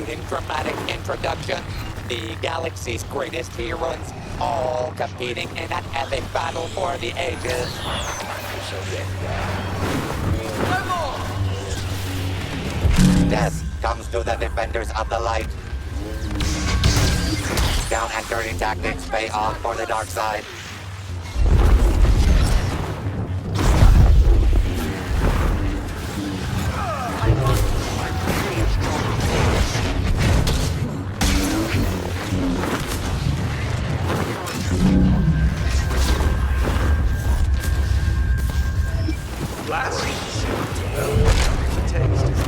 exciting, dramatic introduction. The galaxy's greatest heroes, all competing in an epic battle for the ages. No more! Death comes to the defenders of the light. Down and dirty tactics pay off for the dark side. Blast? The taste is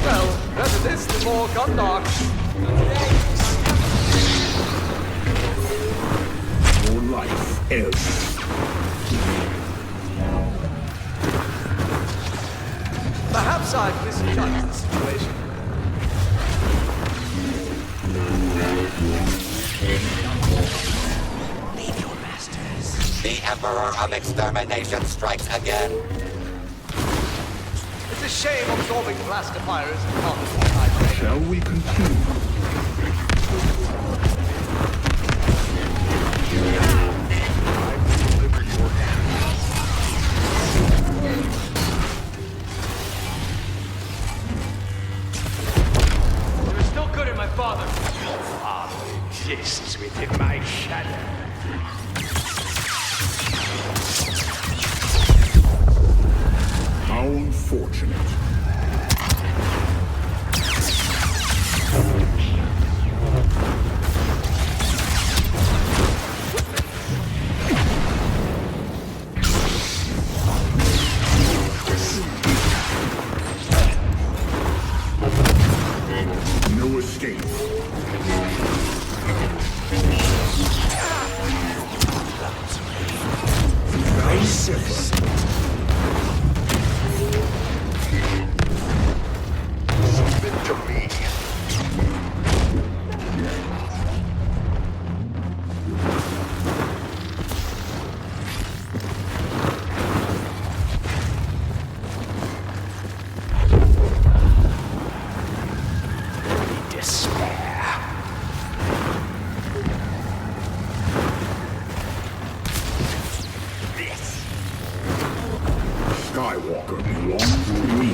well, better this than more Gondok. Your life ends. Perhaps I've misjudged the situation. Leave your masters. The Emperor of Extermination strikes again. It's a shame absorbing blaster fire isn't common in my Shall we continue? You're still good at my father. Your father exists within my shadow. How unfortunate. No escape. Very serious. Submit to me. Despair. This. Skywalker belongs to me.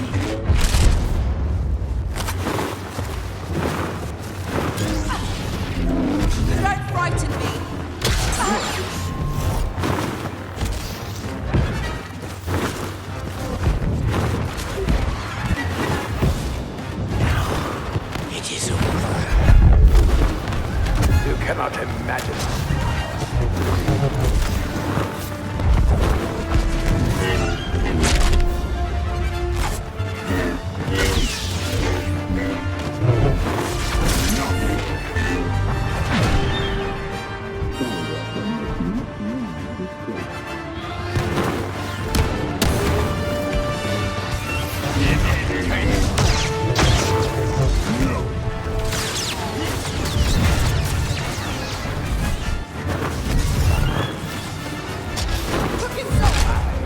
Don't frighten me. It is over. You cannot imagine.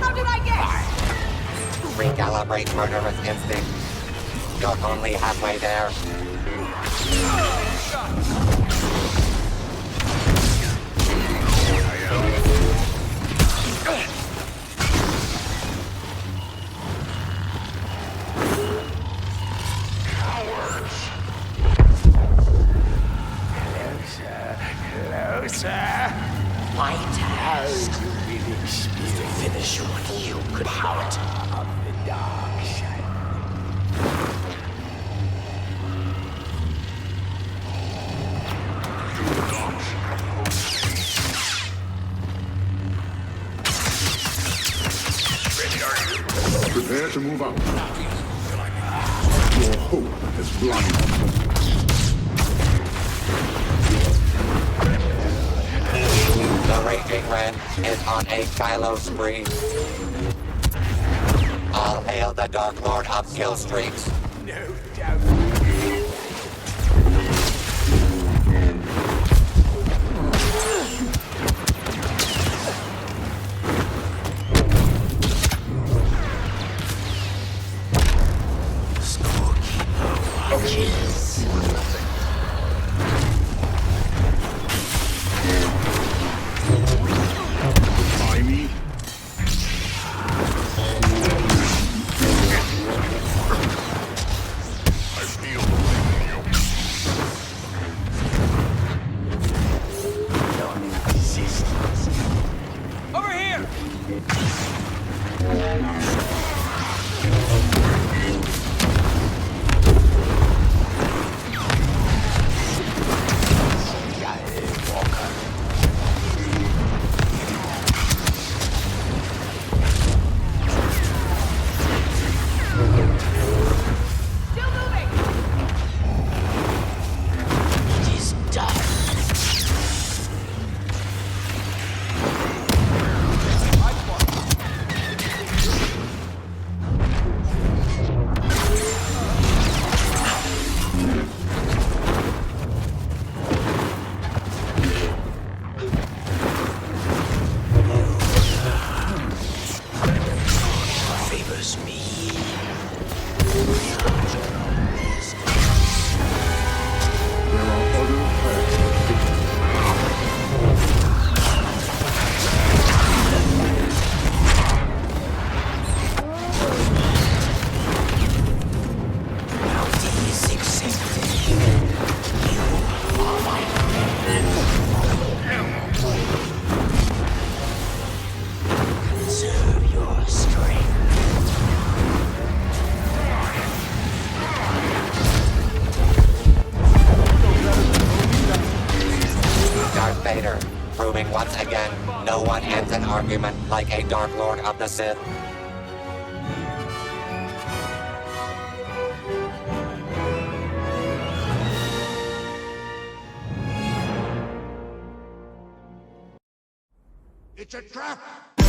How did I guess? Recalibrate murderous instinct. You're only halfway there. Closer. My task is to finish what you could power of the dark side. Prepare to move out. Your hope is blinded. The Raging Ren is on a Kylo spree. All hail the Dark Lord of Killstreaks. No doubt. Scorekeeper watches. By me. I feel the Non-resistance. Over here! Walker. Still moving! It is done. Favors me. There are other paths. Bounty is accepted. You are my friend. Conserve your strength. Darth Vader, proving once again no one ends an argument like a Dark Lord of the Sith. It's a trap!